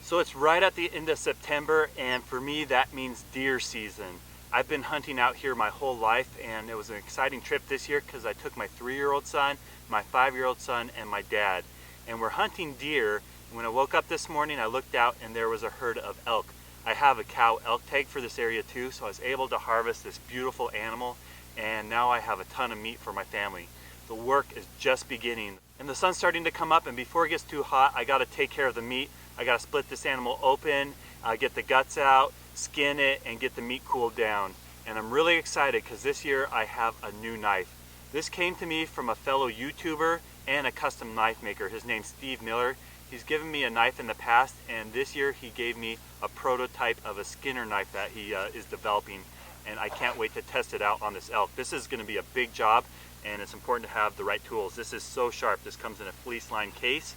So it's right at the end of September, and for me that means deer season. I've been hunting out here my whole life, and it was an exciting trip this year because I took my 3-year-old son, my 5-year-old son, and my dad. And we're hunting deer. When I woke up this morning, I looked out and there was a herd of elk. I have a cow elk tag for this area too, so I was able to harvest this beautiful animal, and now I have a ton of meat for my family. The work is just beginning, and the sun's starting to come up, and before it gets too hot, I gotta take care of the meat. I gotta split this animal open, get the guts out, skin it, and get the meat cooled down. And I'm really excited because this year I have a new knife. This came to me from a fellow YouTuber and a custom knife maker. His name's Steve Miller. He's given me a knife in the past, and this year he gave me a prototype of a Skinner knife that he is developing, and I can't wait to test it out on this elk. This is going to be a big job, and it's important to have the right tools. This is so sharp. This comes in a fleece lined case,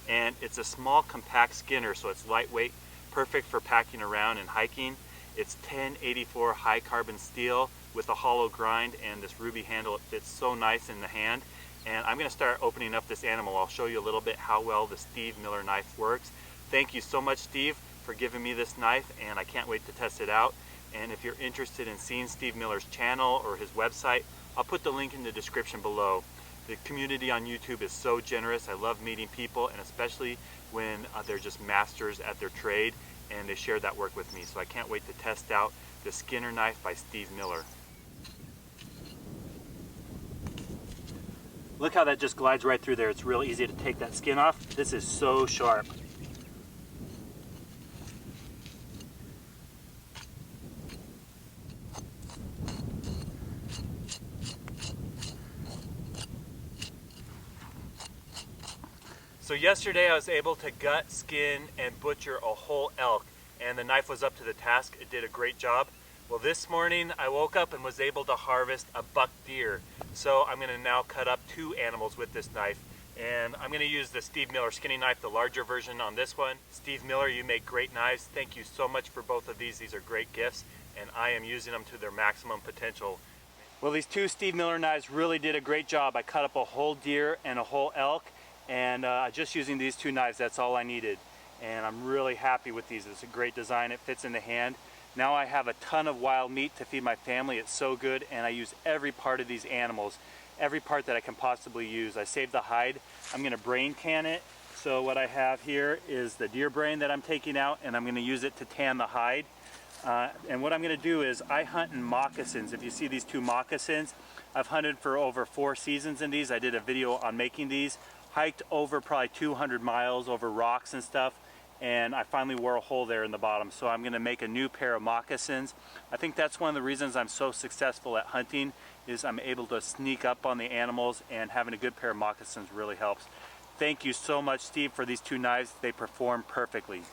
and it's a small compact Skinner, so it's lightweight, perfect for packing around and hiking. It's 1084 high carbon steel with a hollow grind and this ruby handle. It fits so nice in the hand. And I'm going to start opening up this animal. I'll show you a little bit how well the Steve Miller knife works. Thank you so much, Steve, for giving me this knife, and I can't wait to test it out. And if you're interested in seeing Steve Miller's channel or his website, I'll put the link in the description below. The community on YouTube is so generous. I love meeting people, and especially when they're just masters at their trade and they share that work with me. So I can't wait to test out the Skinner knife by Steve Miller. Look how that just glides right through there. It's real easy to take that skin off. This is so sharp. So yesterday I was able to gut, skin, and butcher a whole elk, and the knife was up to the task. It did a great job. Well, this morning I woke up and was able to harvest a buck deer. So I'm going to now cut up 2 animals with this knife, and I'm going to use the Steve Miller skinning knife, the larger version on this one. Steve Miller, you make great knives. Thank you so much for both of these. These are great gifts, and I am using them to their maximum potential. Well, these 2 Steve Miller knives really did a great job. I cut up a whole deer and a whole elk, and just using these 2 knives, that's all I needed. And I'm really happy with these. It's a great design. It fits in the hand. Now I have a ton of wild meat to feed my family. It's so good, and I use every part of these animals, every part that I can possibly use. I save the hide. I'm going to brain can it. So what I have here is the deer brain that I'm taking out, and I'm going to use it to tan the hide. And what I'm going to do is I hunt in moccasins. If you see these 2 moccasins, I've hunted for over 4 seasons in these. I did a video on making these. Hiked over probably 200 miles over rocks and stuff, and I finally wore a hole there in the bottom. So I'm going to make a new pair of moccasins. I think that's one of the reasons I'm so successful at hunting, is I'm able to sneak up on the animals, and having a good pair of moccasins really helps. Thank you so much, Steve, for these 2 knives. They perform perfectly.